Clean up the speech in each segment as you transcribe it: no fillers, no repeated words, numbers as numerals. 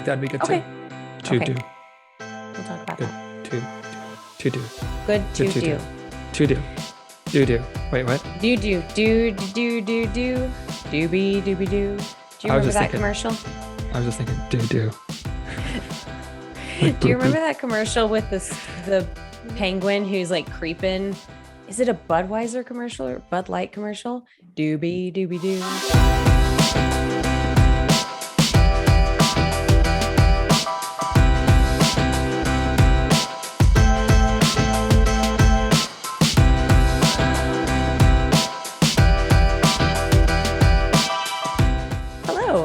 that'd be good Okay. too. Okay. Do. We'll talk about Good. that. To do. Good to Good to do. To do. Do. Wait, what? Do. Doobie dooby doo. Do you remember that commercial? I was just thinking do. Do you remember that commercial with the penguin who's like creeping? Is it a Budweiser commercial or Bud Light commercial? Doobie dooby doo.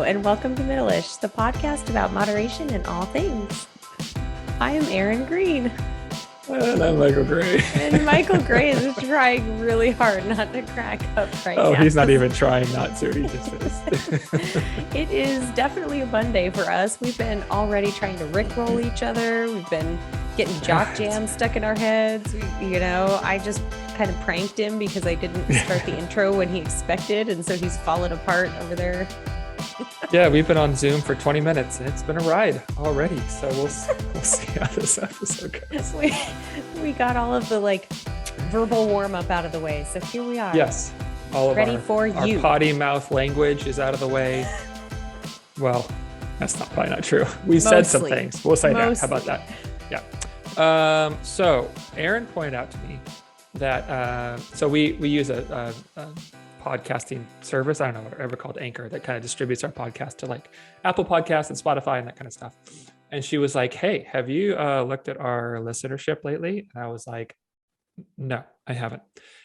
And welcome to Middleish, the podcast about moderation in all things. I am Erin Green. And I'm Michael Gray. And Michael Gray is trying really hard not to crack up right now. Oh, he's not even trying not to. He just is. It is definitely a Monday for us. We've been already trying to rickroll each other. We've been getting jock jams stuck in our heads. I just kind of pranked him because I didn't start the intro when he expected. And so he's fallen apart over there. Yeah, we've been on Zoom for 20 minutes and it's been a ride already. So we'll see how this episode goes. We got all of the verbal warm up out of the way. So here we are. Yes. All of ready for you. Our potty mouth language is out of the way. Well, that's probably not true. We said some things. We'll say that. How about that? Yeah. So Erin pointed out to me that so we use a podcasting service. I don't know, whatever called Anchor, that kind of distributes our podcast to like Apple Podcasts and Spotify and that kind of stuff. And she was like, "Hey, have you looked at our listenership lately?" And I was like, "No, I haven't."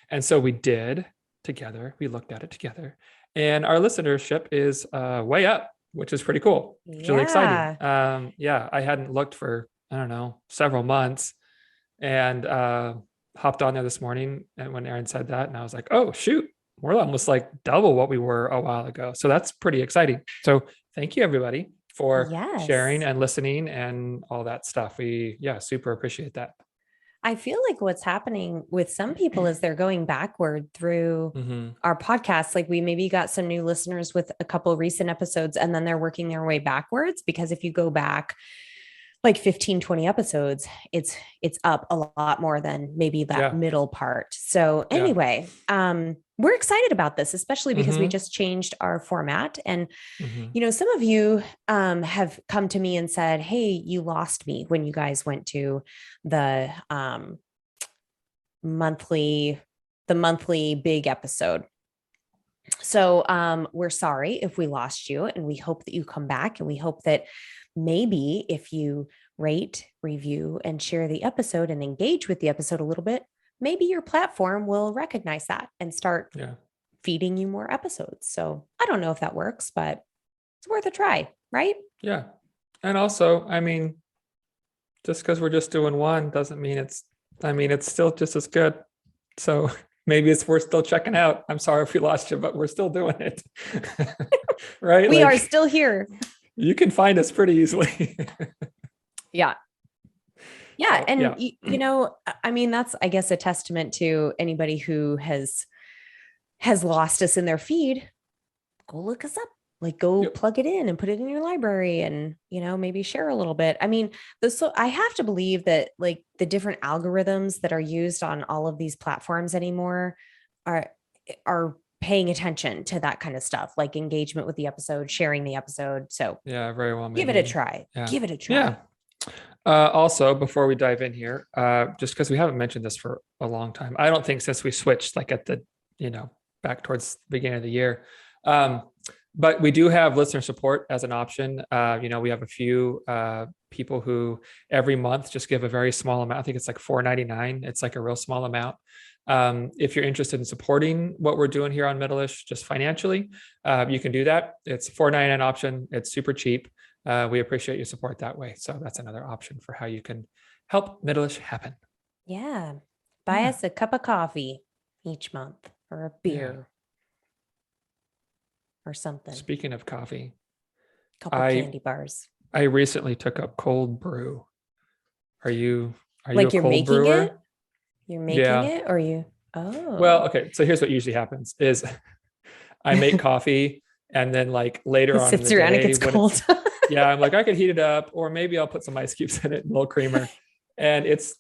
And so we did together. We looked at it together, and our listenership is way up, which is pretty cool. It's really exciting. I hadn't looked for, I don't know, several months, and hopped on there this morning. And when Erin said that, and I was like, "Oh shoot, we're almost like double what we were a while ago." So that's pretty exciting. So thank you everybody for sharing and listening and all that stuff. We super appreciate that. I feel like what's happening with some people is they're going backward through our podcast. Like we maybe got some new listeners with a couple recent episodes, and then they're working their way backwards, because if you go back like 15, 20 episodes, it's up a lot more than maybe that middle part. So anyway, we're excited about this, especially because we just changed our format. And, some of you have come to me and said, "Hey, you lost me when you guys went to the monthly big episode." So we're sorry if we lost you, and we hope that you come back, and we hope that maybe if you rate, review, and share the episode and engage with the episode a little bit, maybe your platform will recognize that and start feeding you more episodes. So I don't know if that works, but it's worth a try, right? Yeah. And also, I mean, just because we're just doing one doesn't mean it's still just as good. So maybe we're still checking out. I'm sorry if we lost you, but we're still doing it. Right? We are still here. You can find us pretty easily. Yeah. And, that's, I guess, a testament to anybody who has lost us in their feed. Go look us up, plug it in and put it in your library and, maybe share a little bit. I mean, I have to believe that like the different algorithms that are used on all of these platforms anymore are paying attention to that kind of stuff, like engagement with the episode, sharing the episode. So very well. Give it a try. Give it a try. Yeah. Also, before we dive in here, just because we haven't mentioned this for a long time, I don't think since we switched like at the, back towards the beginning of the year. But we do have listener support as an option. We have a few people who every month just give a very small amount. I think it's like $4.99. It's like a real small amount. If you're interested in supporting what we're doing here on Middleish, just financially, you can do that. It's $4.99 option. It's super cheap. We appreciate your support that way. So that's another option for how you can help Middleish happen. Yeah. Buy us a cup of coffee each month, or a beer or something. Speaking of coffee, couple candy bars. I recently took up cold brew. Are you like a you're cold making brewer? it? You're making it, or you? Oh. Well, okay. So here's what usually happens is I make coffee, and then like later on in the sits around, day, it gets cold. Yeah, I'm like, I could heat it up, or maybe I'll put some ice cubes in it, a little creamer. And it's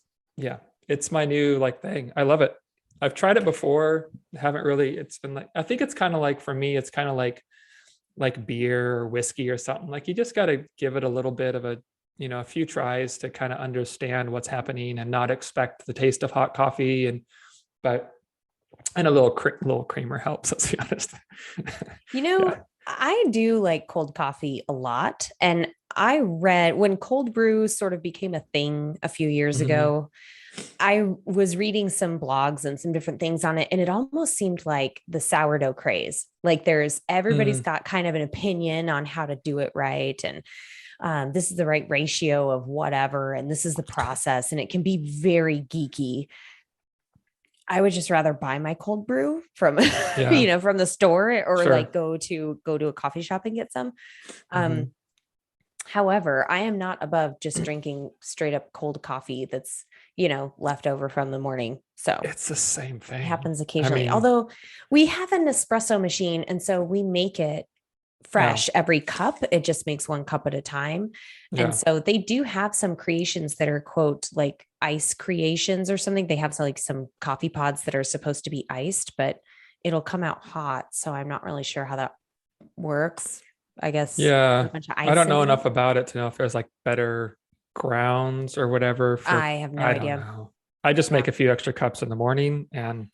my new like thing. I love it. I've tried it before. Haven't really, it's been like, I think it's kind of like, for me, it's kind of like beer or whiskey or something. Like you just got to give it a little bit of a few tries to kind of understand what's happening and not expect the taste of hot coffee. And a little creamer helps, let's be honest. Yeah. I do like cold coffee a lot. And I read when cold brew sort of became a thing a few years ago, I was reading some blogs and some different things on it. And it almost seemed like the sourdough craze. Like everybody's got kind of an opinion on how to do it right. And this is the right ratio of whatever. And this is the process. And it can be very geeky. I would just rather buy my cold brew from, from the store or like go to a coffee shop and get some. However, I am not above just drinking straight up cold coffee that's, left over from the morning. So it's the same thing. It happens occasionally. Although we have an espresso machine. And so we make it fresh every cup. It just makes one cup at a time. Yeah. And so they do have some creations that are quote like ice creations or something. They have some coffee pods that are supposed to be iced, but it'll come out hot. So I'm not really sure how that works. I guess. Yeah. I don't know enough about it to know if there's like better grounds or whatever. I have no idea. Don't know. I just make a few extra cups in the morning, and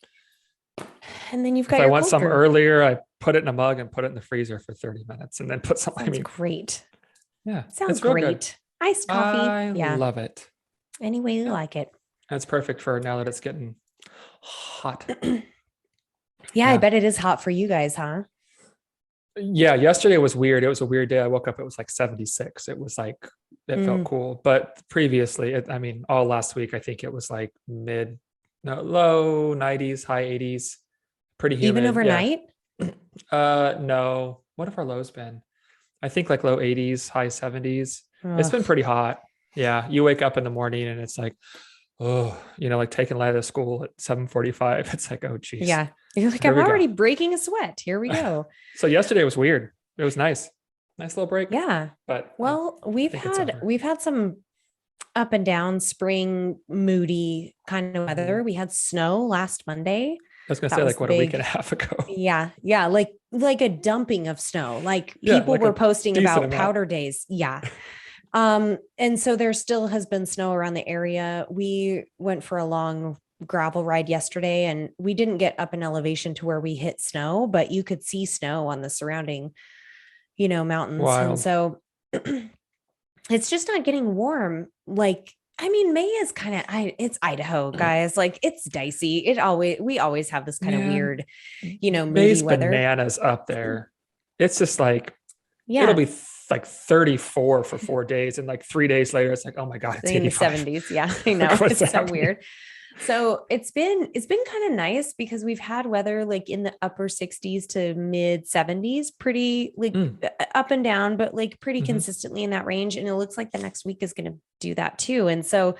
then you've got. If I want some earlier, I put it in a mug and put it in the freezer for 30 minutes, and then put some. Sounds great. Yeah, sounds great. Good. Iced coffee. I love it. Any way you like it. That's perfect for now that it's getting hot. Yeah, I bet it is hot for you guys, huh? Yeah, yesterday was weird. It was a weird day. I woke up, it was like 76. It was like, it felt cool. But previously, all last week, I think it was like low 90s, high 80s, pretty humid. Even overnight? No. What have our lows been? I think like low 80s, high 70s. Ugh. It's been pretty hot. Yeah. You wake up in the morning and it's like, like taking Lila to school at 7:45. It's like, oh, geez. Yeah. You're like, I'm already breaking a sweat. Here we go. So yesterday was weird. It was nice. Nice little break. Yeah. But we've had some up and down spring, moody kind of weather. We had snow last Monday. I was going to say like, a week and a half ago. Yeah. Yeah. Like a dumping of snow. Like people were posting about powder days. Yeah. And so there still has been snow around the area. We went for a long gravel ride yesterday and we didn't get up in elevation to where we hit snow, but you could see snow on the surrounding, mountains. Wild. And so it's just not getting warm. Like, May is it's Idaho, guys. Like it's dicey. We always have this kind of weird, moody weather. Bananas up there. It's just like, it'll be like 34 for 4 days. And like 3 days later, it's like, oh my God, it's in the 70s. Yeah, I know. It's happening? So weird. So it's been kind of nice because we've had weather like in the upper 60s to mid 70s, pretty like up and down, but like pretty consistently in that range. And it looks like the next week is going to do that too. And so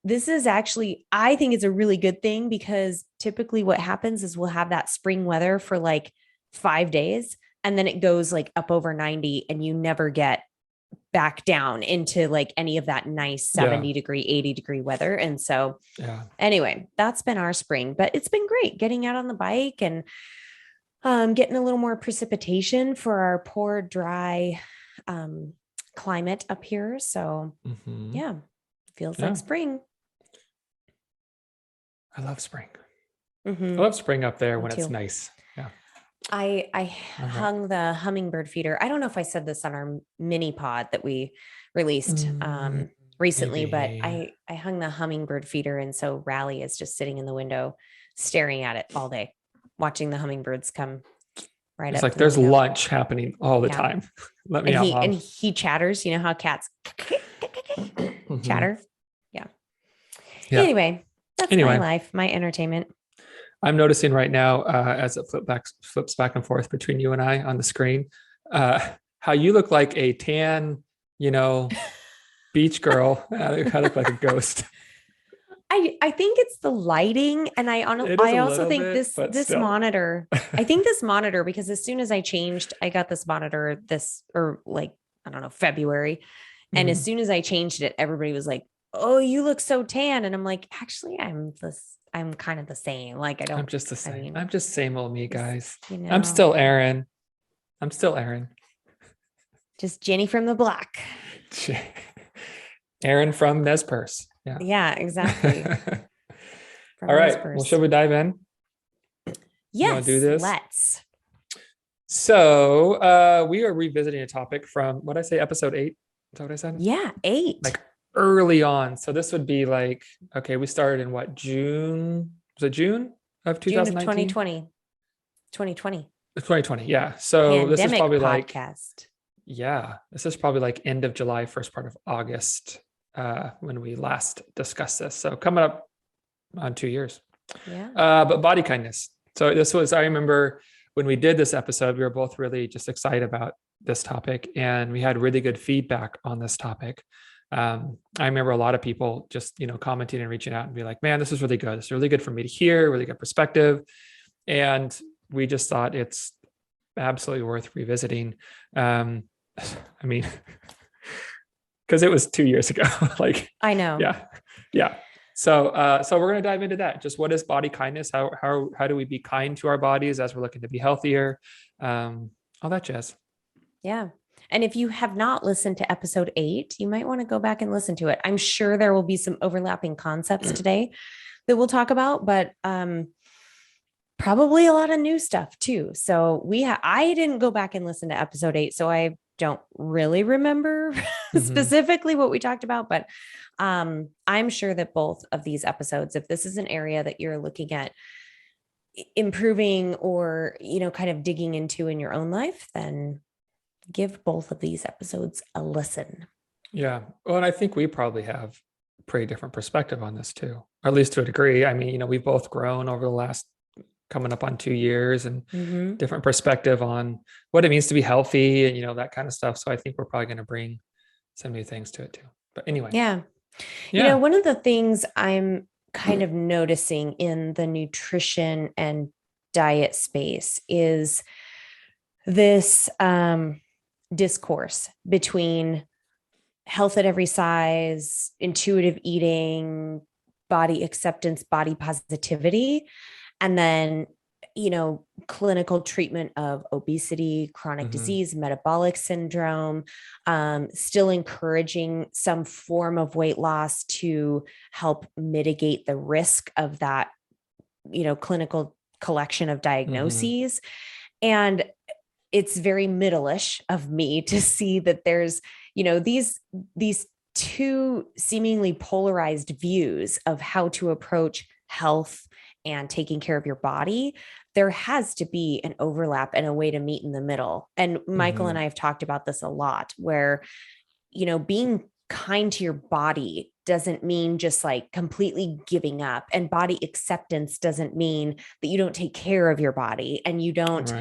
this is actually, I think it's a really good thing because typically what happens is we'll have that spring weather for like 5 days. And then it goes like up over 90 and you never get back down into like any of that nice 70 degree, 80 degree weather. And so anyway, that's been our spring, but it's been great getting out on the bike and getting a little more precipitation for our poor, dry climate up here. So feels like spring. I love spring. I love spring up there when it's nice. Yeah. I hung the hummingbird feeder. I don't know if I said this on our mini pod that we released recently, but I hung the hummingbird feeder. And so Rally is just sitting in the window, staring at it all day, watching the hummingbirds come right up. It's like there's lunch happening all the time. Let me out, Mom. And he chatters. You know how cats chatter? Yeah. Anyway, that's my life, my entertainment. I'm noticing right now, as it flips back and forth between you and I on the screen, how you look like a tan, beach girl. I look like a ghost. I think it's the lighting, and I also think this monitor. I think this monitor, because as soon as I got this monitor, I don't know, February. And as soon as I changed it, everybody was like, oh, you look so tan. And I'm like, actually, I'm kind of the same. Like, I'm just the same. I'm just same old me, guys. I'm still Aaron. Just Jenny from the block. Aaron from Nez Perce. Yeah, exactly. All right. Well, should we dive in? Yes, do this? Let's. So we are revisiting a topic from, what did I say, episode 8? Is that what I said? Yeah, 8. Like early on. So this would be like, okay, we started in what, June? Was it June of 2019? June of 2020. 2020, yeah. So Pandemic this is probably podcast. This is probably like end of July, first part of August, when we last discussed this. So coming up on 2 years. Yeah. But body kindness. So this was, I remember when we did this episode, we were both really just excited about this topic, and we had really good feedback on this topic. I remember a lot of people just, commenting and reaching out and be like, man, this is really good. It's really good for me to hear, really good perspective. And we just thought it's absolutely worth revisiting. I mean, because it was 2 years ago. Like, I know. Yeah. So we're going to dive into that. Just what is body kindness? How do we be kind to our bodies as we're looking to be healthier? All that jazz. Yeah. And if you have not listened to episode 8, you might want to go back and listen to it. I'm sure there will be some overlapping concepts today that we'll talk about, but probably a lot of new stuff too. So I didn't go back and listen to episode 8, so I don't really remember specifically what we talked about, but I'm sure that both of these episodes, if this is an area that you're looking at improving or, kind of digging into in your own life, then give both of these episodes a listen. Yeah. Well, and I think we probably have a pretty different perspective on this too, or at least to a degree. I mean, we've both grown over the last coming up on 2 years, and different perspective on what it means to be healthy and, that kind of stuff. So I think we're probably going to bring some new things to it too. But anyway. Yeah. One of the things I'm kind of noticing in the nutrition and diet space is this discourse between health at every size, intuitive eating, body acceptance, body positivity, and then, clinical treatment of obesity, chronic disease, metabolic syndrome, still encouraging some form of weight loss to help mitigate the risk of that, clinical collection of diagnoses. And it's very Middleish of me to see that there's, these two seemingly polarized views of how to approach health and taking care of your body. There has to be an overlap and a way to meet in the middle. And Michael and I have talked about this a lot, where, being kind to your body doesn't mean just like completely giving up, and body acceptance doesn't mean that you don't take care of your body and you don't,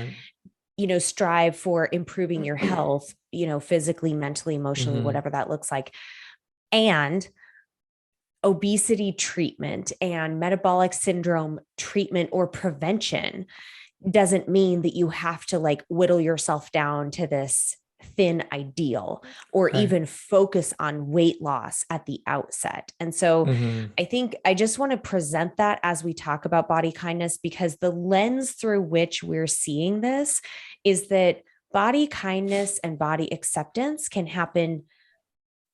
strive for improving your health, physically, mentally, emotionally, whatever that looks like. And obesity treatment and metabolic syndrome treatment or prevention doesn't mean that you have to like whittle yourself down to this thin ideal or even focus on weight loss at the outset. And so I think I just want to present that as we talk about body kindness, because the lens through which we're seeing this is that body kindness and body acceptance can happen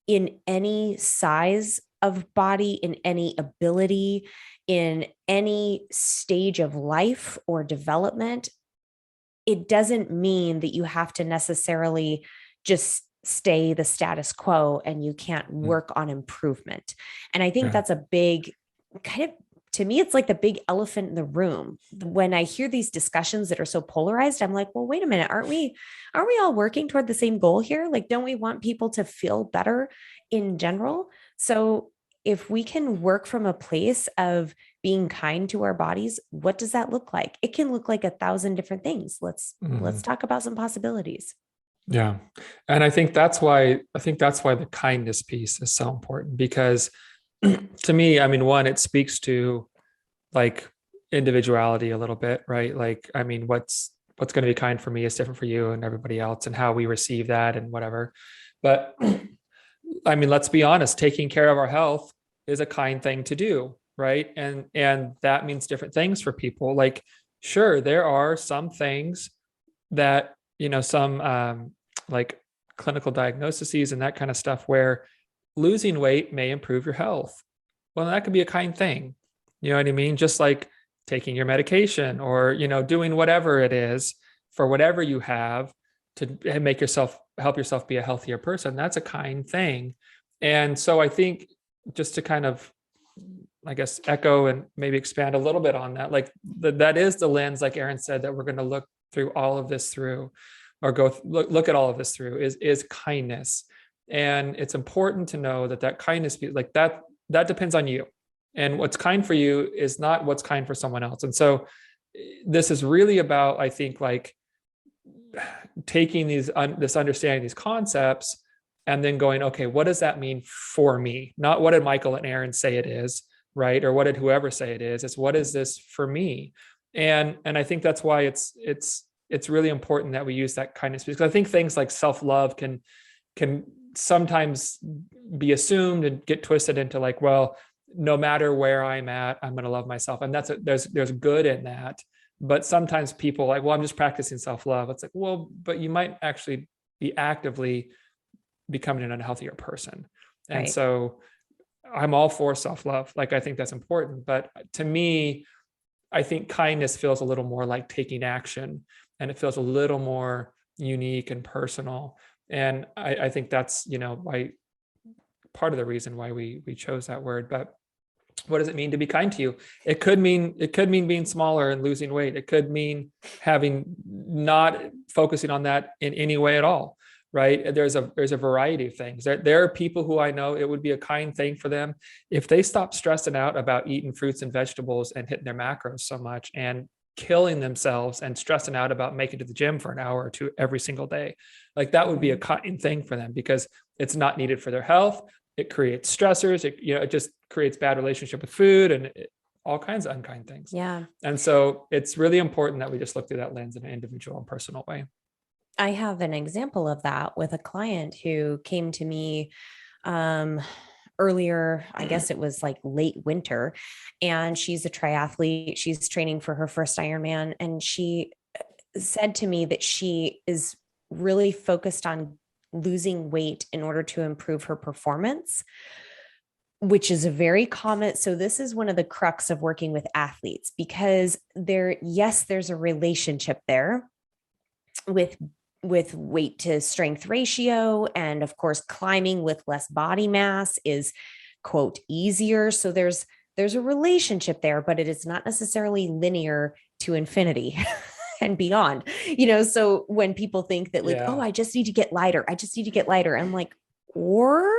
in any size of body, in any ability, in any stage of life or development. It doesn't mean that you have to necessarily just stay the status quo and you can't work on improvement. And I think that's a big kind of, to me, it's like the big elephant in the room. When I hear these discussions that are so polarized, I'm like, well, wait a minute. Aren't we all working toward the same goal here? Like, don't we want people to feel better in general? So if we can work from a place of being kind to our bodies, what does that look like? It can look like 1,000 different things. Let's talk about some possibilities. Yeah. And I think that's why the kindness piece is so important, because to me, I mean, one, it speaks to like individuality a little bit, right? Like, I mean, what's what's going to be kind for me is different for you and everybody else, and how we receive that and whatever. But I mean, let's be honest, taking care of our health is a kind thing to do, right? And that means different things for people. Like, sure, there are some things that, some like clinical diagnoses and that kind of stuff where losing weight may improve your health. Well, that could be a kind thing. You know what I mean? Just like taking your medication or, doing whatever it is for whatever you have to help yourself be a healthier person. That's a kind thing. And so I think, just to kind of, I guess, echo and maybe expand a little bit on that, like that is the lens, like Aaron said, that we're going to look through all of this through, or look at all of this through, is kindness. And it's important to know that kindness, like that depends on you. And what's kind for you is not what's kind for someone else. And so this is really about, I think, like taking this understanding, these concepts, and then going, okay, what does that mean for me? Not what did Michael and Aaron say it is, right? Or what did whoever say it is? It's what is this for me? And I think that's why it's really important that we use that kindness, because I think things like self-love can sometimes be assumed and get twisted into like, well, no matter where I'm at, I'm going to love myself. And there's good in that. But sometimes people like, well, I'm just practicing self-love. It's like, well, but you might actually be actively becoming an unhealthier person. And Right. So I'm all for self-love. Like, I think that's important. But to me, I think kindness feels a little more like taking action, and it feels a little more unique and personal. And I think that's, why part of the reason why we chose that word. But what does it mean to be kind to you? It could mean being smaller and losing weight. It could mean not focusing on that in any way at all. Right. There's a variety of things. There are people who I know it would be a kind thing for them if they stop stressing out about eating fruits and vegetables and hitting their macros so much and killing themselves and stressing out about making it to the gym for an hour or two every single day. Like, that would be a kind thing for them, because it's not needed for their health. It creates stressors. It just creates bad relationship with food and all kinds of unkind things. Yeah. And so it's really important that we just look through that lens in an individual and personal way. I have an example of that with a client who came to me earlier, I guess it was like late winter, and she's a triathlete. She's training for her first Ironman. And she said to me that she is really focused on losing weight in order to improve her performance, which is a very common. So this is one of the crux of working with athletes, because there's a relationship there with weight to strength ratio. And of course, climbing with less body mass is, quote, easier. So there's a relationship there, but it is not necessarily linear to infinity and beyond, so when people think that like, oh, I just need to get lighter. I'm like, or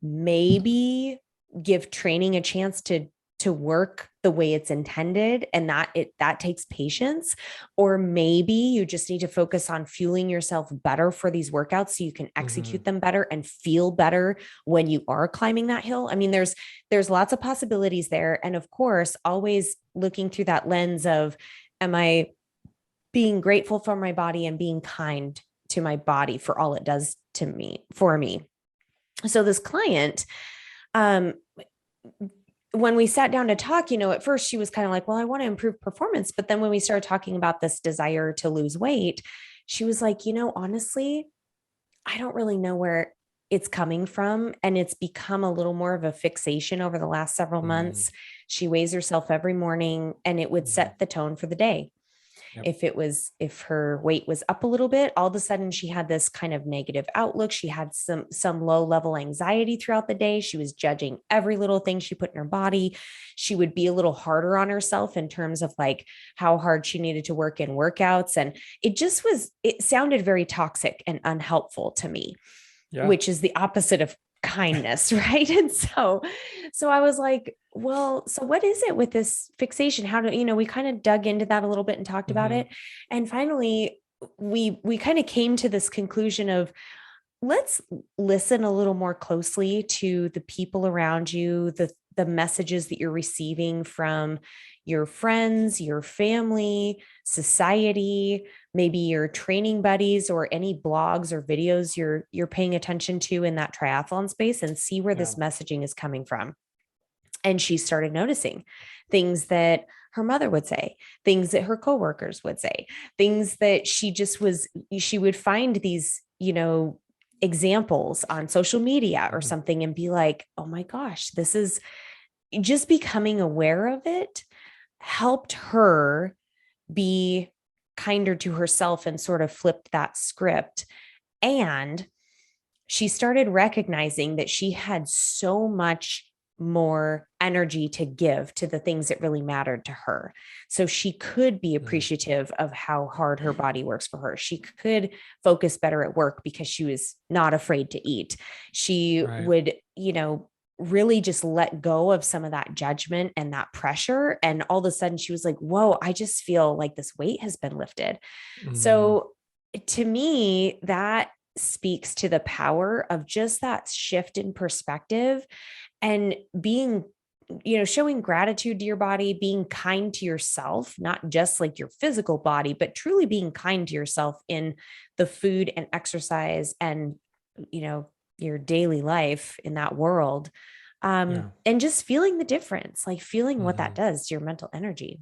maybe give training a chance to work the way it's intended, and that takes patience. Or maybe you just need to focus on fueling yourself better for these workouts so you can execute them better and feel better when you are climbing that hill. I mean, there's lots of possibilities there. And of course, always looking through that lens of, am I being grateful for my body and being kind to my body for all it does for me. So this client, when we sat down to talk, at first she was kind of like, well, I want to improve performance. But then when we started talking about this desire to lose weight, she was like, honestly, I don't really know where it's coming from. And it's become a little more of a fixation over the last several months. She weighs herself every morning, and it would set the tone for the day. Yep. If her weight was up a little bit, all of a sudden she had this kind of negative outlook. She had some low level anxiety throughout the day. She was judging every little thing she put in her body. She would be a little harder on herself in terms of like how hard she needed to work in workouts. And it sounded very toxic and unhelpful to me, which is the opposite of kindness. Right. And so I was like, well, so what is it with this fixation? How do, we kind of dug into that a little bit and talked about it. And finally we kind of came to this conclusion of, let's listen a little more closely to the people around you, the messages that you're receiving from your friends, your family, society, maybe your training buddies, or any blogs or videos you're paying attention to in that triathlon space, and see where this messaging is coming from. And she started noticing things that her mother would say, things that her coworkers would say, things that she would find these, examples on social media or something, and be like, oh my gosh, this is just becoming aware of it helped her be kinder to herself and sort of flipped that script. And she started recognizing that she had so much more energy to give to the things that really mattered to her. So she could be appreciative of how hard her body works for her. She could focus better at work because she was not afraid to eat. She would, really just let go of some of that judgment and that pressure. And all of a sudden she was like, whoa, I just feel like this weight has been lifted. So to me, that speaks to the power of just that shift in perspective, and being, showing gratitude to your body, being kind to yourself, not just like your physical body, but truly being kind to yourself in the food and exercise and, your daily life in that world. And just feeling the difference, like feeling what that does to your mental energy.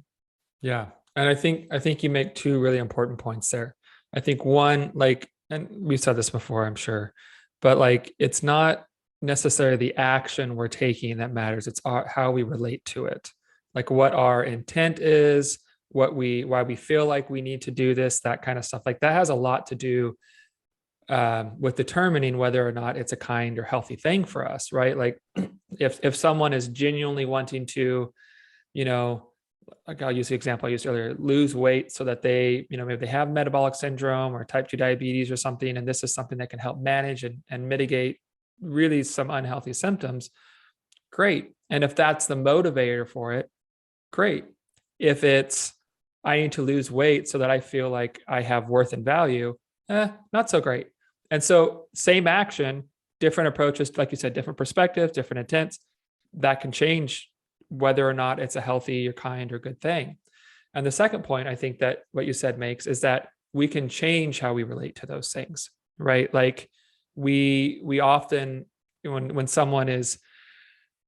Yeah. And I think you make two really important points there. I think one, like, and we've said this before, I'm sure, but like, it's not necessarily the action we're taking that matters. It's how we relate to it. Like what our intent is, why we feel like we need to do this, that kind of stuff. Like that has a lot to do with determining whether or not it's a kind or healthy thing for us, right? Like if someone is genuinely wanting to, like I'll use the example I used earlier, lose weight so that they, maybe they have metabolic syndrome or type 2 diabetes or something, and this is something that can help manage and mitigate really some unhealthy symptoms, great. And if that's the motivator for it, great. If it's, I need to lose weight so that I feel like I have worth and value, not so great. And so same action, different approaches, like you said, different perspectives, different intents, that can change whether or not it's a healthy or kind or good thing. And the second point I think that what you said makes is that we can change how we relate to those things, right? Like we often, when someone is,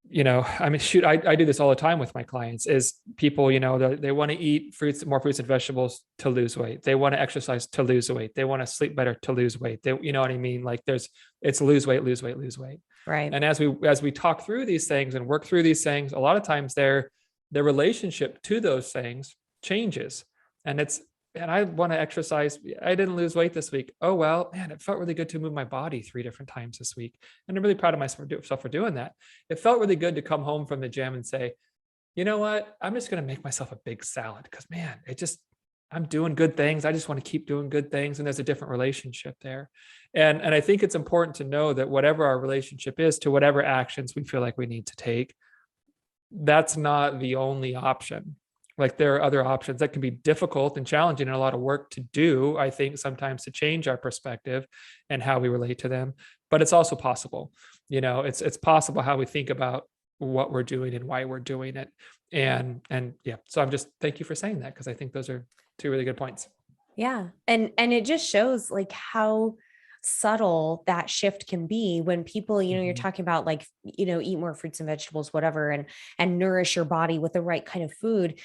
I do this all the time with my clients, is people, they want to eat more fruits and vegetables to lose weight. They want to exercise to lose weight. They want to sleep better to lose weight. You know what I mean? Like it's lose weight, lose weight, lose weight. Right. And as we talk through these things and work through these things, a lot of times their relationship to those things changes. And I want to exercise. I didn't lose weight this week. Oh, well, man, it felt really good to move my body 3 different times this week. And I'm really proud of myself for doing that. It felt really good to come home from the gym and say, you know what? I'm just going to make myself a big salad because, man, I'm doing good things. I just want to keep doing good things. And there's a different relationship there. And I think it's important to know that whatever our relationship is to whatever actions we feel like we need to take, that's not the only option. Like there are other options that can be difficult and challenging and a lot of work to do, I think, sometimes to change our perspective and how we relate to them. But it's also possible, it's possible how we think about what we're doing and why we're doing it. And yeah, so thank you for saying that, because I think those are 2 really good points. Yeah. And it just shows like how subtle that shift can be when people, you're talking about like, eat more fruits and vegetables, whatever, and nourish your body with the right kind of food.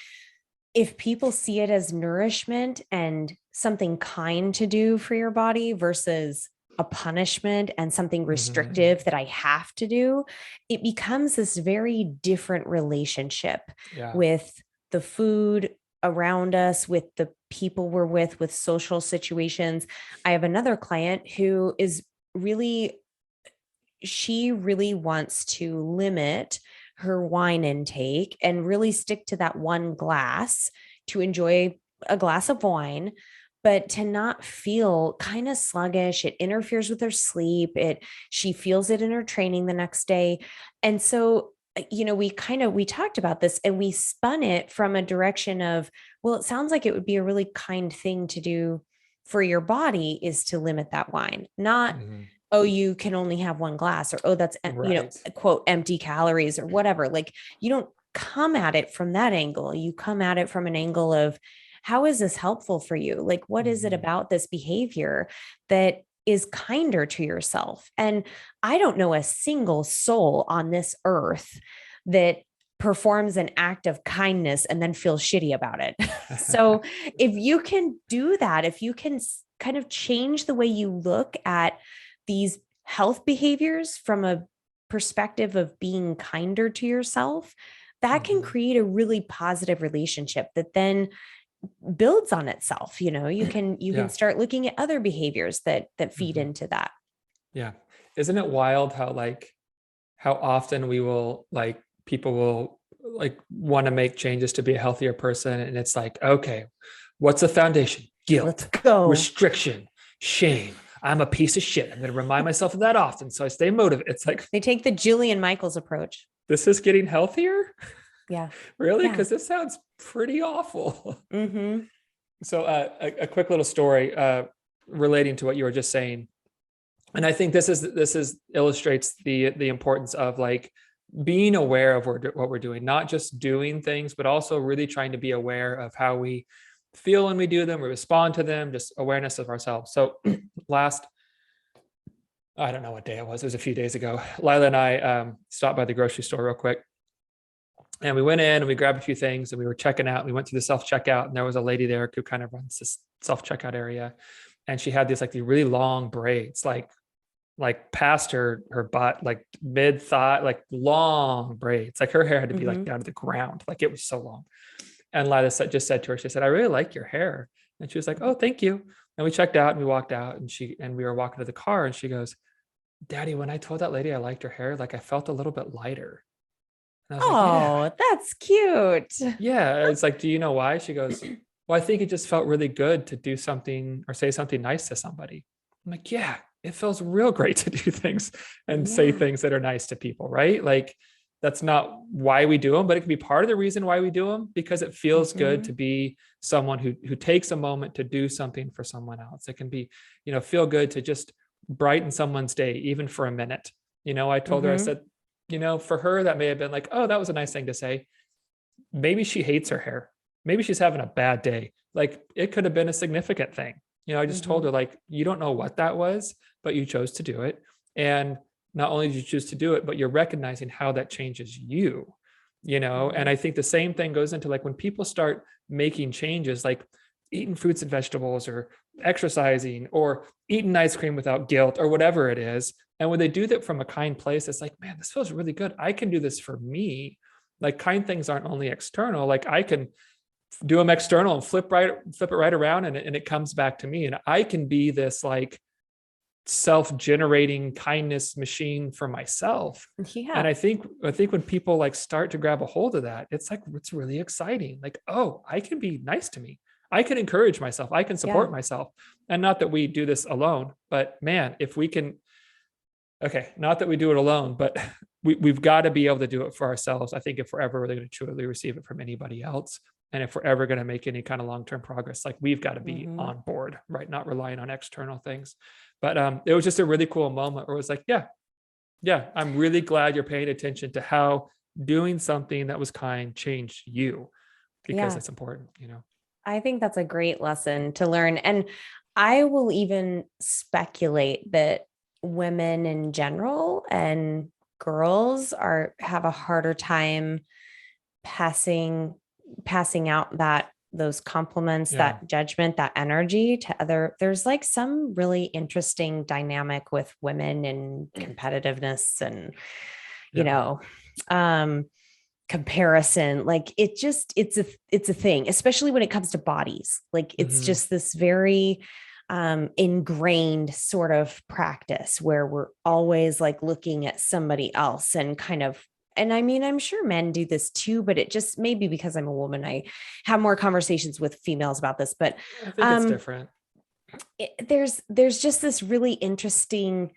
If people see it as nourishment and something kind to do for your body versus a punishment and something restrictive that I have to do, it becomes this very different relationship with the food around us, with the people we're with social situations. I have another client who is she really wants to limit her wine intake and really stick to that one glass, to enjoy a glass of wine, but to not feel kind of sluggish. It interferes with her sleep. She feels it in her training the next day. And so, we talked about this and we spun it from a direction of, well, it sounds like it would be a really kind thing to do for your body is to limit that wine, not, oh, you can only have one glass, or, oh, that's, quote, empty calories or whatever. Like come at it from that angle. You come at it from an angle of, how is this helpful for you? Like, what is it about this behavior that is kinder to yourself? And I don't know a single soul on this earth that performs an act of kindness and then feels shitty about it. So if you can do that, if you can kind of change the way you look at these health behaviors from a perspective of being kinder to yourself, that can create a really positive relationship that then builds on itself. You know, you can start looking at other behaviors that feed into that. Yeah. Isn't it wild how often we will, people will want to make changes to be a healthier person. And it's like, okay, what's the foundation? Guilt, let's go. Restriction, shame. I'm a piece of shit. I'm going to remind myself of that often. So I stay motivated. It's like, they take the Jillian Michaels approach. This is getting healthier. Yeah. Really? Because this sounds pretty awful. So a quick little story relating to what you were just saying. And I think this illustrates the importance of being aware of what we're doing, not just doing things, but also really trying to be aware of how we feel when we do them, we respond to them, just awareness of ourselves. So I don't know what day it was a few days ago. Lila and I stopped by the grocery store real quick. And we went in and we grabbed a few things and we were checking out. We went to the self-checkout and there was a lady there who kind of runs this self-checkout area. And she had these these really long braids, like past her butt, like mid thigh, long braids. Like her hair had to be down to the ground. Like it was so long. And Lila just said to her, she said, "I really like your hair." And she was like, "Oh, thank you." And we checked out and we walked out and we were walking to the car and she goes, "Daddy, when I told that lady I liked her hair, I felt a little bit lighter." And I was like, yeah. That's cute. Yeah. It's like, do you know why? She goes, "Well, I think it just felt really good to do something or say something nice to somebody." I'm like, yeah, it feels real great to do things and say things that are nice to people, right? That's not why we do them, but it can be part of the reason why we do them, because it feels good to be someone who takes a moment to do something for someone else. It can be, feel good to just brighten someone's day, even for a minute. I told her, I said, for her, that may have been oh, that was a nice thing to say. Maybe she hates her hair. Maybe she's having a bad day. It could have been a significant thing. I just told her, you don't know what that was, but you chose to do it. And not only did you choose to do it, but you're recognizing how that changes you, and I think the same thing goes into when people start making changes, like eating fruits and vegetables or exercising or eating ice cream without guilt or whatever it is. And when they do that from a kind place, it's like, man, this feels really good. I can do this for me. Kind things aren't only external. I can do them external and flip it right around and it comes back to me. And I can be this self-generating kindness machine for myself. Yeah. And I think when people start to grab a hold of that, it's really exciting. Oh, I can be nice to me. I can encourage myself. I can support myself. And not that we do this alone, but man, if we can, not that we do it alone, but we've got to be able to do it for ourselves. I think if we're ever really going to truly receive it from anybody else, and if we're ever going to make any kind of long-term progress, we've got to be on board, right? Not relying on external things. But it was just a really cool moment where it was yeah, I'm really glad you're paying attention to how doing something that was kind changed you, because it's important, I think that's a great lesson to learn. And I will even speculate that women in general and girls have a harder time passing out those compliments, that judgment, that energy to there's some really interesting dynamic with women and competitiveness and, comparison. It's a thing, especially when it comes to bodies. It's just this very ingrained sort of practice where we're always looking at somebody else and kind of, and I mean, I'm sure men do this too, but it just maybe because I'm a woman, I have more conversations with females about this, but I think it's different. There's just this really interesting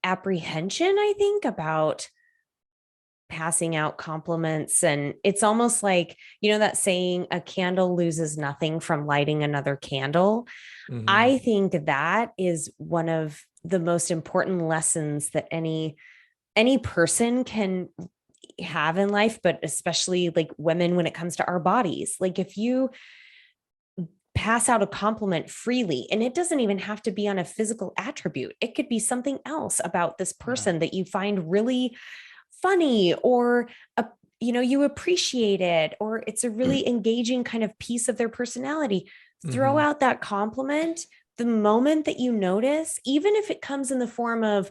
apprehension, I think, about passing out compliments. And it's almost like, that saying, a candle loses nothing from lighting another candle. I think that is one of the most important lessons that any any person can have in life, but especially like women when it comes to our bodies. Like if you pass out a compliment freely, and it doesn't even have to be on a physical attribute. It could be something else about this person that you find really funny, or you appreciate it, or it's a really engaging kind of piece of their personality. Throw out that compliment the moment that you notice, even if it comes in the form of,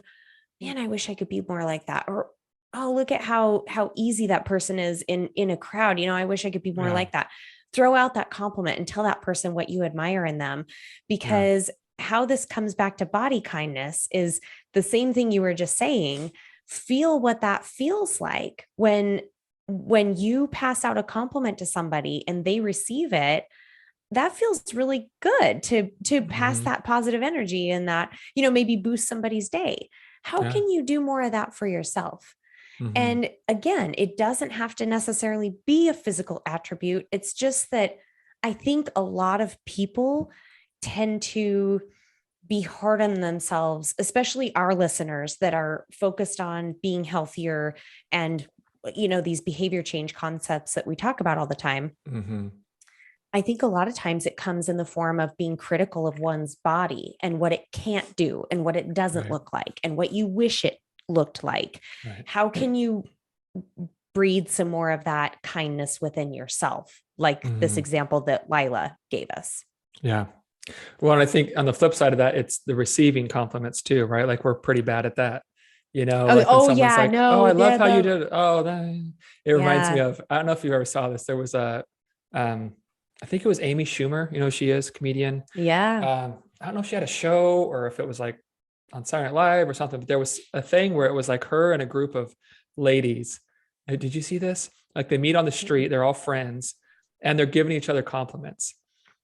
man, I wish I could be more like that, or oh, look at how easy that person is in a crowd. I wish I could be more like that. Throw out that compliment and tell that person what you admire in them, because how this comes back to body kindness is the same thing you were just saying. Feel what that feels like when you pass out a compliment to somebody and they receive it. That feels really good to pass that positive energy, and that, maybe boost somebody's day. How can you do more of that for yourself? And again, it doesn't have to necessarily be a physical attribute. It's just that I think a lot of people tend to be hard on themselves, especially our listeners that are focused on being healthier and, these behavior change concepts that we talk about all the time. I think a lot of times it comes in the form of being critical of one's body and what it can't do and what it doesn't look like and what you wish it looked like. How can you breathe some more of that kindness within yourself? Like this example that Lila gave us. Yeah. Well, and I think on the flip side of that, it's the receiving compliments too, right? Like we're pretty bad at that, like when someone's like, oh, I love how you did it. Oh, it reminds me of, I don't know if you ever saw this. There was I think it was Amy Schumer, who she is, comedian. Yeah. I don't know if she had a show or if it was like on Saturday Night Live or something, but there was a thing where it was like her and a group of ladies. Did you see this? Like they meet on the street, they're all friends, and they're giving each other compliments.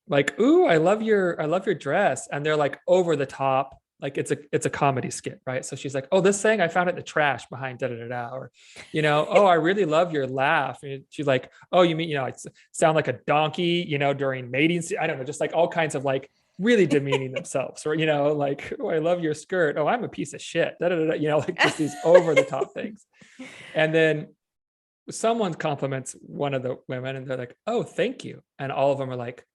Like, ooh, I love your dress. And they're like over the top, like it's a comedy skit, right? So she's like, oh, this thing, I found it in the trash behind da-da-da-da, or, oh, I really love your laugh. And she's like, oh, you mean, I sound like a donkey, during mating. I don't know, just like all kinds of like really demeaning themselves, or, like, oh, I love your skirt. Oh, I'm a piece of shit. Da-da-da-da, like just these over the top things. And then someone compliments one of the women and they're like, oh, thank you. And all of them are like,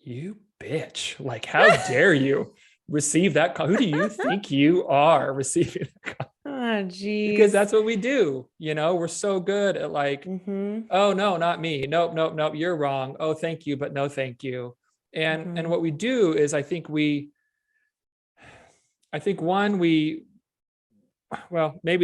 you bitch, like, how dare you receive that? Who do you think you are receiving that? Oh, geez. Because that's what we do. We're so good at like, oh, no, not me. Nope. You're wrong. Oh, thank you. But no, thank you. And what we do is maybe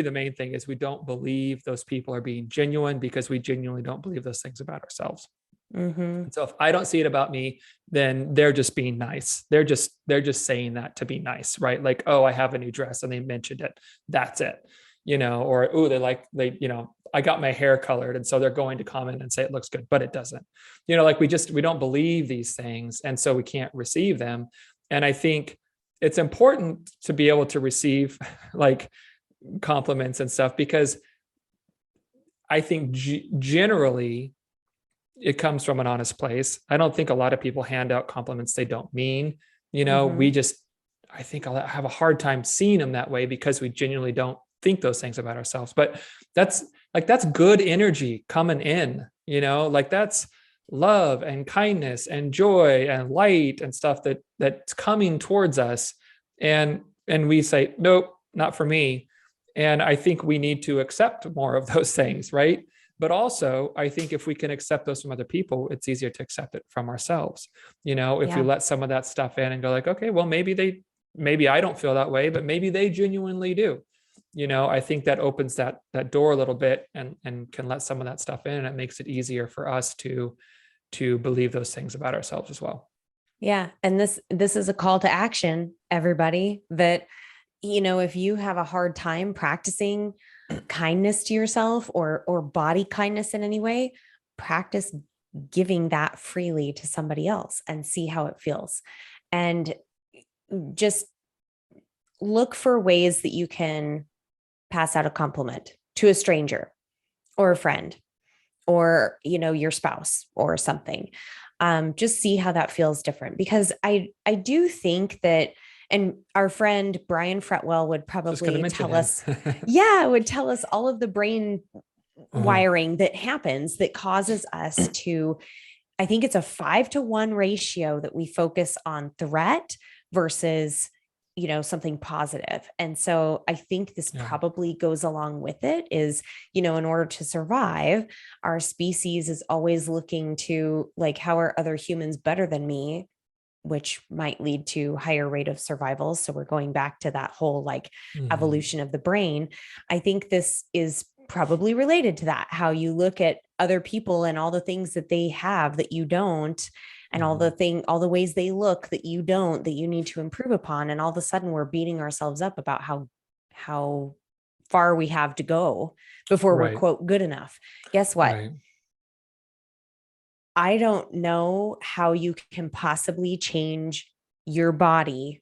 the main thing is we don't believe those people are being genuine because we genuinely don't believe those things about ourselves. And so if I don't see it about me, then they're just being nice. They're just saying that to be nice, right? Like, oh, I have a new dress and they mentioned it. That's it, or, oh, I got my hair colored. And so they're going to comment and say it looks good, but it doesn't, like we don't believe these things. And so we can't receive them. And I think it's important to be able to receive like compliments and stuff, because I think generally it comes from an honest place. I don't think a lot of people hand out compliments they don't mean. I think I'll have a hard time seeing them that way because we genuinely don't think those things about ourselves. But that's good energy coming in, like that's love and kindness and joy and light and stuff that's coming towards us. And we say, nope, not for me. And I think we need to accept more of those things, right? But also, I think if we can accept those from other people, it's easier to accept it from ourselves. If we let some of that stuff in and go like, okay, well, maybe I don't feel that way, but maybe they genuinely do. I think that opens that door a little bit and can let some of that stuff in, and it makes it easier for us to believe those things about ourselves as well. Yeah. And this is a call to action, everybody, that, if you have a hard time practicing kindness to yourself or body kindness in any way, practice giving that freely to somebody else and see how it feels. And just look for ways that you can pass out a compliment to a stranger or a friend or, your spouse or something. Just see how that feels different, because I do think that And our friend Brian Fretwell would probably tell him. us, would tell us all of the brain wiring that happens that causes us to, I think it's a 5-to-1 ratio that we focus on threat versus, something positive. And so I think this probably goes along with it is, in order to survive, our species is always looking to like, how are other humans better than me? Which might lead to higher rate of survival. So we're going back to that whole like evolution of the brain. I think this is probably related to that, how you look at other people and all the things that they have that you don't, and all the ways they look that you don't, that you need to improve upon. And all of a sudden we're beating ourselves up about how far we have to go before we're quote good enough. Guess what? Right. I don't know how you can possibly change your body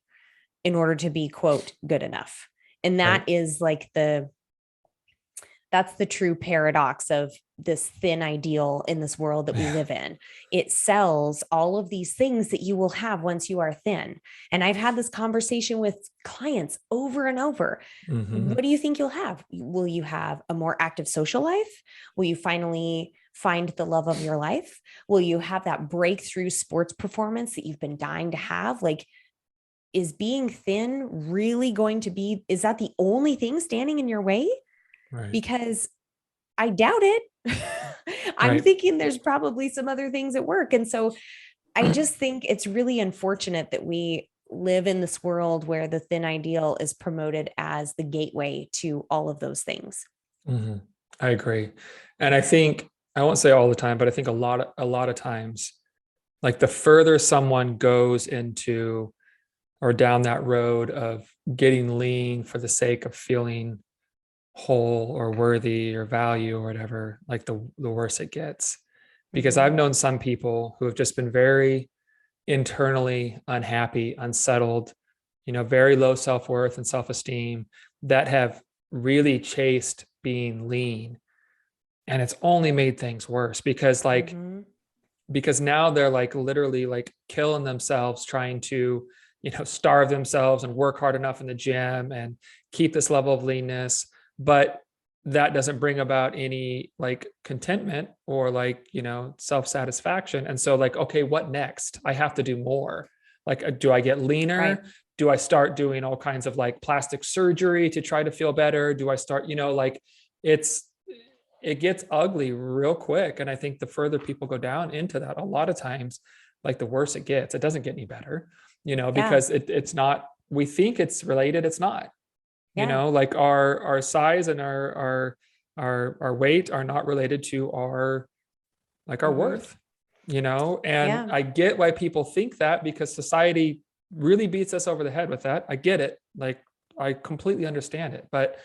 in order to be quote good enough. And that is like that's the true paradox of this thin ideal in this world that we live in. It sells all of these things that you will have once you are thin. And I've had this conversation with clients over and over. What do you think you'll have? Will you have a more active social life? Will you finally find the love of your life? Will you have that breakthrough sports performance that you've been dying to have? Like, is being thin really going to be, is that the only thing standing in your way? Right. Because I doubt it. I'm thinking there's probably some other things at work. And so I just think it's really unfortunate that we live in this world where the thin ideal is promoted as the gateway to all of those things. I agree. And I think, I won't say all the time, but I think a lot of times, like the further someone goes into or down that road of getting lean for the sake of feeling whole or worthy or value or whatever, like the worse it gets. Because I've known some people who have just been very internally unhappy, unsettled, very low self-worth and self-esteem, that have really chased being lean. And it's only made things worse because because now they're like literally like killing themselves trying to, starve themselves and work hard enough in the gym and keep this level of leanness. But that doesn't bring about any like contentment or like, self-satisfaction. And so like, okay, what next? I have to do more. Like, do I get leaner? Right. Do I start doing all kinds of like plastic surgery to try to feel better? Do I start, like it gets ugly real quick. And I think the further people go down into that, a lot of times, like the worse it gets. It doesn't get any better, because it's not, we think it's related. It's not. Like our size and our weight are not related to our worth, and I get why people think that, because society really beats us over the head with that. I get it. Like, I completely understand it, but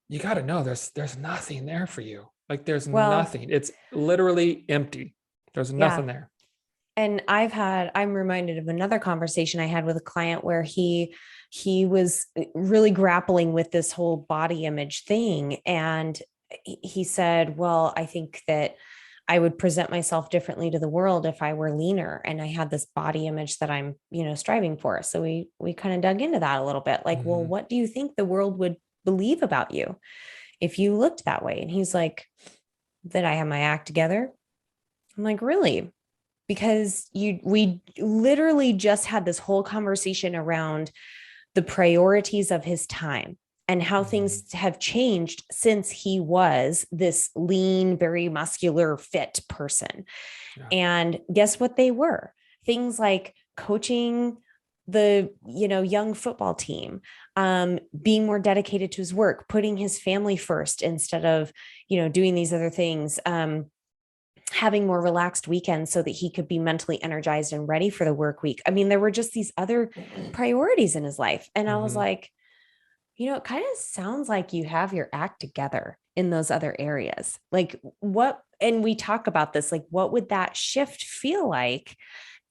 you got to know there's nothing there for you. Like there's nothing. It's literally empty. There's nothing there. And I'm reminded of another conversation I had with a client where he was really grappling with this whole body image thing. And he said, well, I think that I would present myself differently to the world if I were leaner and I had this body image that I'm, striving for. So we kind of dug into that a little bit. Like, well, what do you think the world would believe about you if you looked that way? And he's like, that I have my act together. I'm like, really? Because we literally just had this whole conversation around the priorities of his time and how things have changed since he was this lean, very muscular, fit person. Yeah. And guess what they were? Things like coaching the, young football team, being more dedicated to his work, putting his family first instead of, doing these other things, having more relaxed weekends so that he could be mentally energized and ready for the work week. I mean, there were just these other priorities in his life. And I was like, it kind of sounds like you have your act together in those other areas. Like what, and we talk about this, like, what would that shift feel like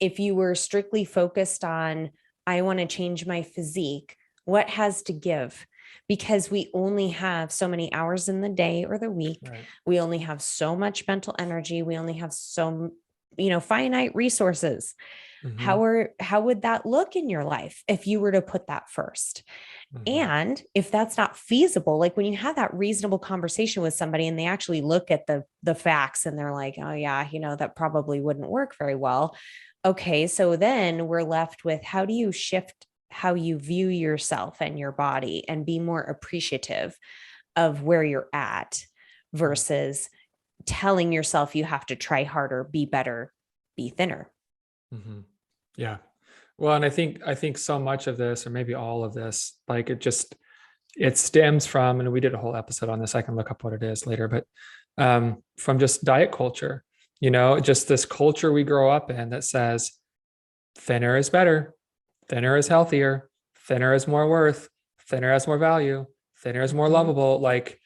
if you were strictly focused on, I want to change my physique? What has to give? Because we only have so many hours in the day or the week. Right. We only have so much mental energy. We only have so finite resources. How would that look in your life if you were to put that first? And if that's not feasible, like when you have that reasonable conversation with somebody and they actually look at the facts and they're like, oh yeah, that probably wouldn't work very well. Okay. So then we're left with, how do you shift how you view yourself and your body and be more appreciative of where you're at versus telling yourself you have to try harder, be better, be thinner. Yeah. Well, and I think so much of this, or maybe all of this, like it stems from, and we did a whole episode on this, I can look up what it is later, but from just diet culture, just this culture we grow up in that says thinner is better, thinner is healthier, thinner is more worth, thinner has more value, thinner is more lovable. Like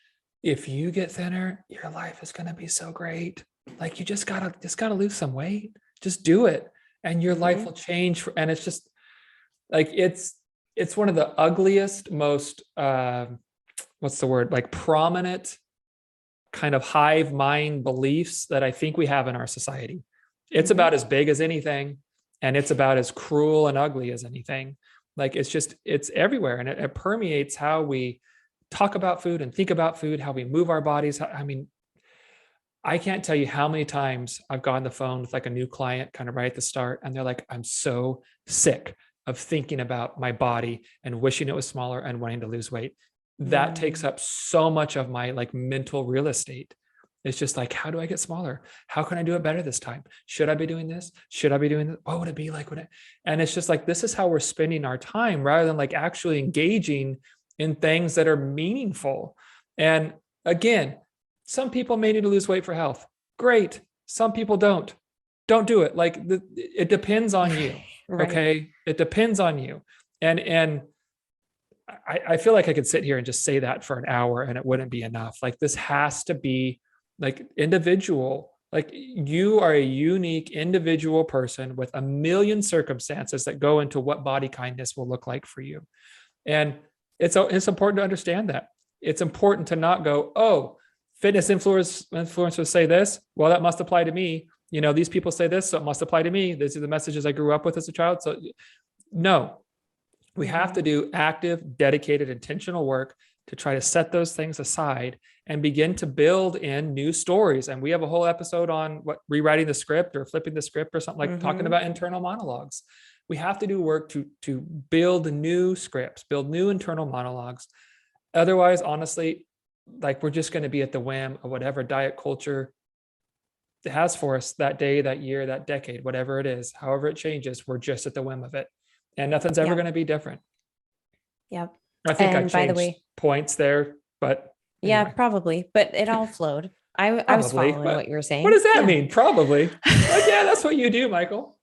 if you get thinner, your life is going to be so great. Like you just gotta lose some weight, just do it. And your life will change. And it's just like, it's one of the ugliest, most, what's the word? Like prominent kind of hive mind beliefs that I think we have in our society. It's about as big as anything. And it's about as cruel and ugly as anything. Like, it's everywhere. And it permeates how we talk about food and think about food, how we move our bodies. I mean, I can't tell you how many times I've gone on the phone with like a new client kind of right at the start. And they're like, I'm so sick of thinking about my body and wishing it was smaller and wanting to lose weight. That takes up so much of my like mental real estate. It's just like, how do I get smaller? How can I do it better this time? Should I be doing this? Should I be doing this? What would it be like? And it's just like, this is how we're spending our time rather than like actually engaging in things that are meaningful. And again, some people may need to lose weight for health. Great. Some people don't. Don't do it. Like it depends on you. Right. Okay. It depends on you. And I feel like I could sit here and just say that for an hour and it wouldn't be enough. Like this has to be like individual. Like you are a unique individual person with a million circumstances that go into what body kindness will look like for you. And it's important to understand that. It's important to not go, oh, fitness influencers say this. Well, that must apply to me. These people say this, so it must apply to me. These are the messages I grew up with as a child. So no, we have to do active, dedicated, intentional work to try to set those things aside and begin to build in new stories. And we have a whole episode on rewriting the script or flipping the script or something, like talking about internal monologues. We have to do work to build new scripts, build new internal monologues. Otherwise, honestly, like we're just going to be at the whim of whatever diet culture has for us that day, that year, that decade, whatever it is, however it changes, we're just at the whim of it. And nothing's ever going to be different. Yep. I think I changed points there, but anyway. Yeah, probably, but it all flowed. I was following what you were saying. What does that mean? Probably. Like, yeah, that's what you do, Michael.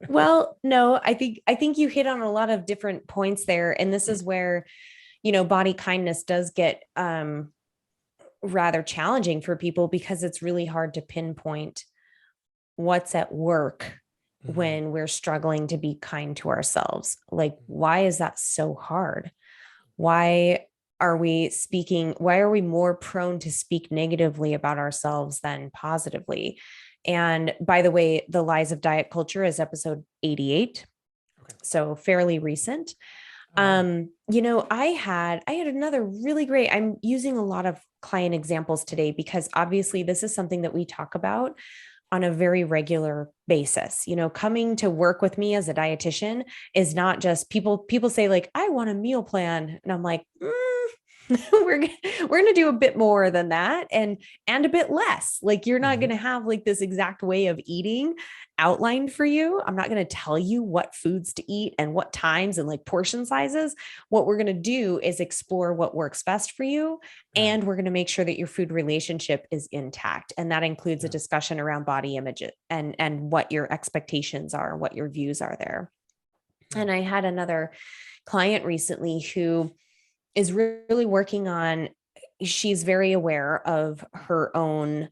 Well, no, I think you hit on a lot of different points there. And this is where, body kindness does get rather challenging for people because it's really hard to pinpoint what's at work when we're struggling to be kind to ourselves. Like, why is that so hard? Why are we more prone to speak negatively about ourselves than positively? And by the way, The Lies of Diet Culture is episode 88. Okay. So fairly recent. I had another really great, I'm using a lot of client examples today because obviously this is something that we talk about on a very regular basis. Coming to work with me as a dietitian is not just people say like, I want a meal plan. And I'm like, we're going to do a bit more than that and a bit less. Like, you're not going to have like this exact way of eating outlined for you. I'm not going to tell you what foods to eat and what times and like portion sizes. What we're going to do is explore what works best for you. And we're going to make sure that your food relationship is intact. And that includes a discussion around body image and what your expectations are, what your views are there. And I had another client recently who is really working on, she's very aware of her own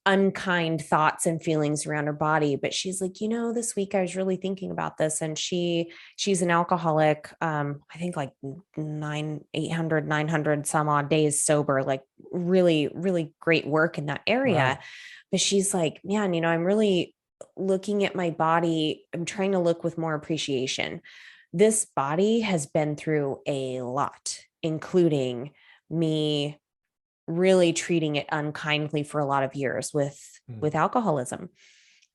unkind thoughts and feelings around her body. But she's like, this week I was really thinking about this. And she's an alcoholic, I think like 900 some odd days sober, like really, really great work in that area. Wow. but she's like, man, I'm really looking at my body. I'm trying to look with more appreciation. This body has been through a lot, including me really treating it unkindly for a lot of years with alcoholism.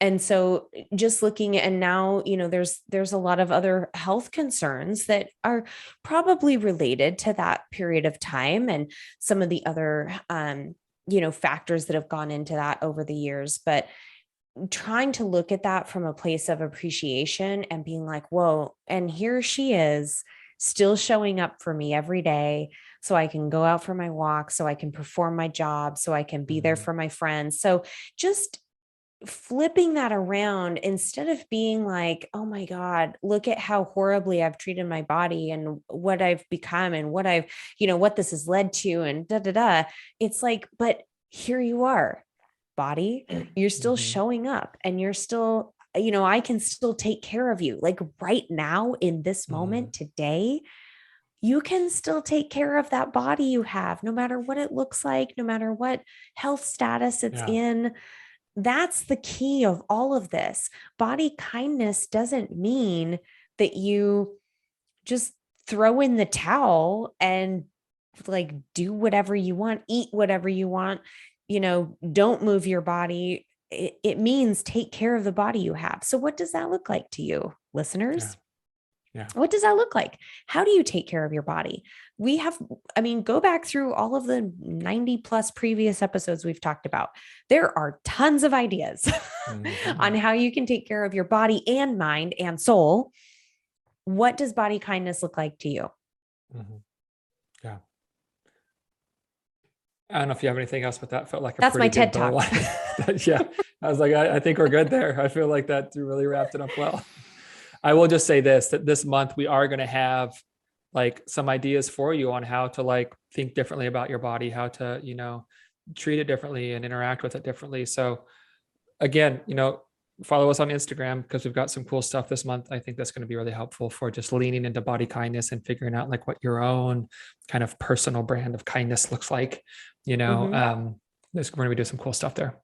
And so just looking at, and now, there's a lot of other health concerns that are probably related to that period of time and some of the other, factors that have gone into that over the years. But trying to look at that from a place of appreciation and being like, whoa, and here she is still showing up for me every day so I can go out for my walk, so I can perform my job, so I can be there for my friends. So just flipping that around, instead of being like, oh my God, look at how horribly I've treated my body and what I've become and what I've, what this has led to and da, da, da. It's like, but here you are, body, you're still showing up and you're still, I can still take care of you. Like right now in this moment today, you can still take care of that body you have, no matter what it looks like, no matter what health status it's in. That's the key of all of this. Body kindness doesn't mean that you just throw in the towel and like do whatever you want, eat whatever you want, don't move your body. It means take care of the body you have. So what does that look like to you, listeners? Yeah. What does that look like? How do you take care of your body? Go back through all of the 90 plus previous episodes we've talked about. There are tons of ideas on how you can take care of your body and mind and soul. What does body kindness look like to you? Yeah. I don't know if you have anything else, but that felt like that's my TED Talk. Yeah. I was like, I think we're good there. I feel like that really wrapped it up well. I will just say that this month we are going to have like some ideas for you on how to like think differently about your body, how to, treat it differently and interact with it differently. So again, follow us on Instagram because we've got some cool stuff this month. I think that's going to be really helpful for just leaning into body kindness and figuring out like what your own kind of personal brand of kindness looks like, we're going to be doing some cool stuff there.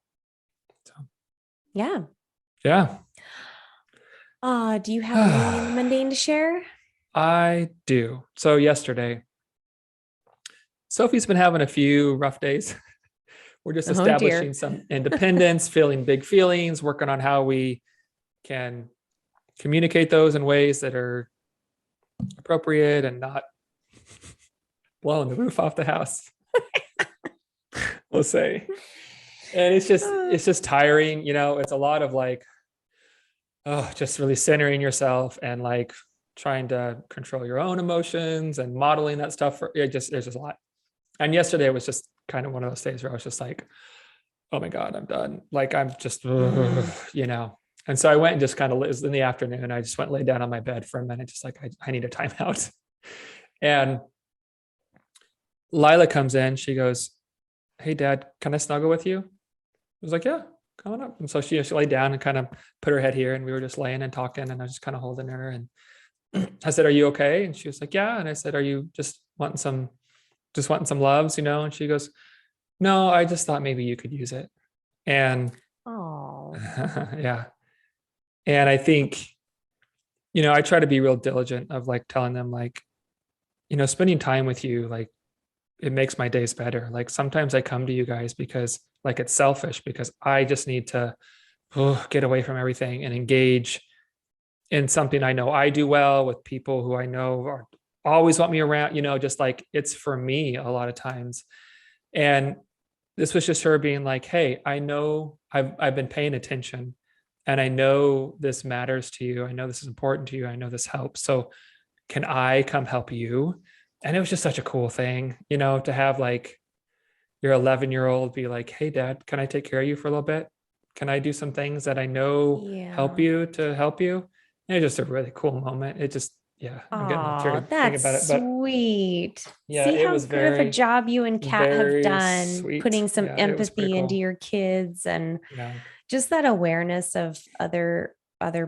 So yeah. Do you have anything in the mundane to share? I do. So yesterday, Sophie's been having a few rough days. We're just establishing some independence, feeling big feelings, working on how we can communicate those in ways that are appropriate and not blowing the roof off the house. We'll say. And it's just tiring. It's a lot of like, just really centering yourself and like trying to control your own emotions and modeling that stuff. There's just a lot. And yesterday was just kind of one of those days where I was just like, oh my God, I'm done. Like, I'm just, And so I went and just kind of, it was in the afternoon. I just went and laid down on my bed for a minute, just like, I need a timeout. And Lila comes in, she goes, hey Dad, can I snuggle with you? I was like, yeah, come on up. And so she laid down and kind of put her head here and we were just laying and talking and I was just kind of holding her. And I said, are you okay? And she was like, yeah. And I said, are you just wanting some loves, And she goes, no, I just thought maybe you could use it. And yeah. And I think, I try to be real diligent of like telling them like, spending time with you, like it makes my days better. Like sometimes I come to you guys because like it's selfish because I just need to get away from everything and engage in something I know I do well with people who I know are always want me around, just like it's for me a lot of times. And this was just her being like, hey, I know I've been paying attention and I know this matters to you. I know this is important to you. I know this helps. So can I come help you? And it was just such a cool thing, to have like your 11-year-old be like, hey Dad, can I take care of you for a little bit? Can I do some things that I know help you to help you? And it was just a really cool moment. It just, I'm getting teary thinking about it. But sweet. Yeah, see it how was good of a job you and Kat have done sweet. Putting some empathy into cool. your kids and just that awareness of other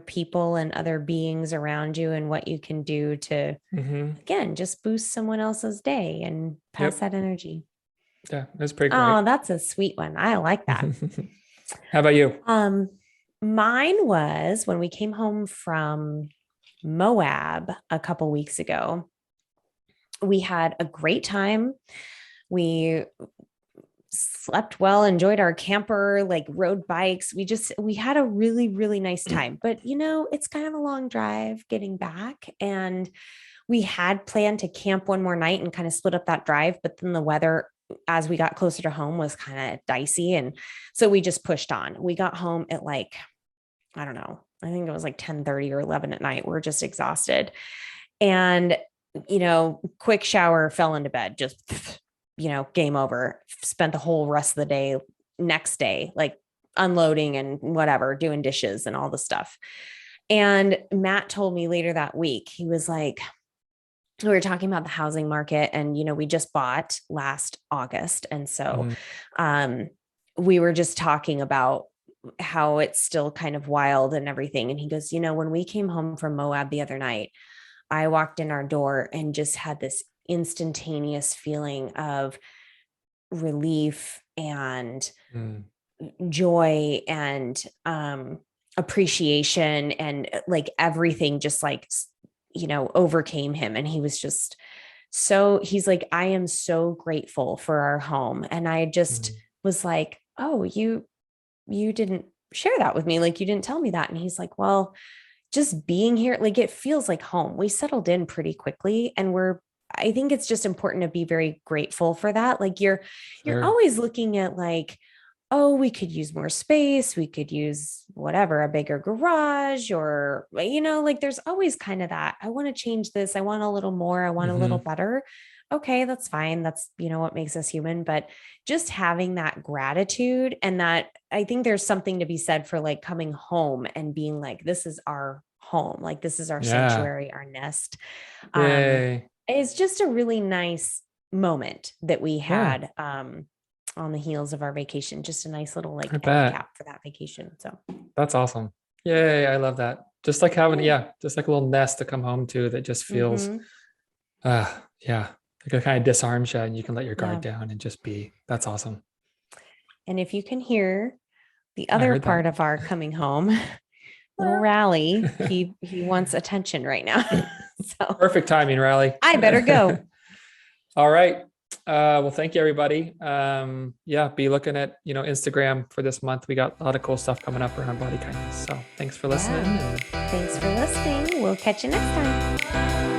people and other beings around you and what you can do to again just boost someone else's day and pass that energy. Yeah, that's pretty great. Oh, that's a sweet one. I like that. How about you? Mine was when we came home from Moab a couple weeks ago. We had a great time. We slept well, enjoyed our camper, like rode bikes. We had a really, really nice time. But, it's kind of a long drive getting back. And we had planned to camp one more night and kind of split up that drive. But then the weather, as we got closer to home, was kind of dicey. And so we just pushed on. We got home at like, I don't know, I think it was like 10:30 or 11 at night. We're just exhausted. And, quick shower, fell into bed, just, game over. Spent the whole rest of the day, next day, like unloading and whatever, doing dishes and all the stuff. And Matt told me later that week, he was like, we were talking about the housing market and, we just bought last August. And so we were just talking about how it's still kind of wild and everything. And he goes, when we came home from Moab the other night, I walked in our door and just had this instantaneous feeling of relief and joy and appreciation, and like everything just like, overcame him. And he was just he's like, I am so grateful for our home. And I just was like, oh, you didn't share that with me. Like, you didn't tell me that. And he's like, well, just being here, like, it feels like home. We settled in pretty quickly, and I think it's just important to be very grateful for that. Like you're always looking at like, oh, we could use more space. We could use whatever, a bigger garage, or, like there's always kind of that. I want to change this. I want a little more. I want a little better. Okay, that's fine. That's, what makes us human. But just having that gratitude, and that, I think there's something to be said for like coming home and being like, this is our home. Like, this is our sanctuary, our nest. It's just a really nice moment that we had on the heels of our vacation. Just a nice little like end cap for that vacation. So that's awesome. Yay. I love that. Just like having, just like a little nest to come home to that just feels, like it kind of disarms you, and you can let your guard down and just be. That's awesome. And if you can hear the other part of our coming home, little Rally, he wants attention right now. So perfect timing, Rally. I better go. All right. Well, thank you, everybody. Be looking at, Instagram for this month. We got a lot of cool stuff coming up around body kindness. So thanks for listening. Thanks for listening. We'll catch you next time.